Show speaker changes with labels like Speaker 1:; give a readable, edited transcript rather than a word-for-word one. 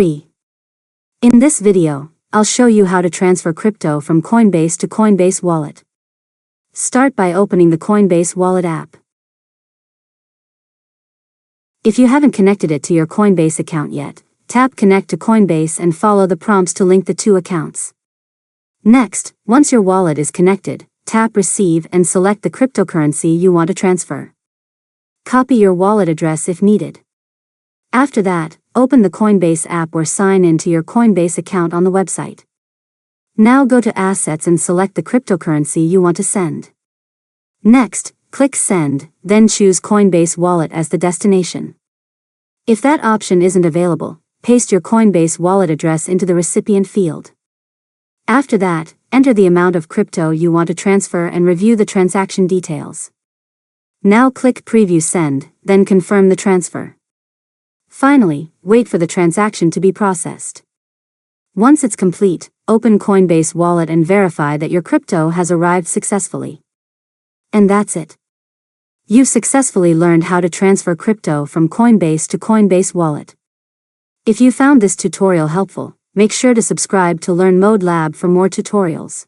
Speaker 1: 3. In this video, I'll show you how to transfer crypto from Coinbase to Coinbase Wallet. Start by opening the Coinbase Wallet app. If you haven't connected it to your Coinbase account yet, tap Connect to Coinbase and follow the prompts to link the two accounts. Next, once your wallet is connected, tap Receive and select the cryptocurrency you want to transfer. Copy your wallet address if needed. After that, open the Coinbase app or sign in to your Coinbase account on the website. Now go to Assets and select the cryptocurrency you want to send. Next, click Send, then choose Coinbase Wallet as the destination. If that option isn't available, paste your Coinbase Wallet address into the recipient field. After that, enter the amount of crypto you want to transfer and review the transaction details. Now click Preview Send, then confirm the transfer. Finally, wait for the transaction to be processed. Once it's complete, open Coinbase Wallet and verify that your crypto has arrived successfully. And that's it. You've successfully learned how to transfer crypto from Coinbase to Coinbase Wallet. If you found this tutorial helpful, make sure to subscribe to Learn Mode Lab for more tutorials.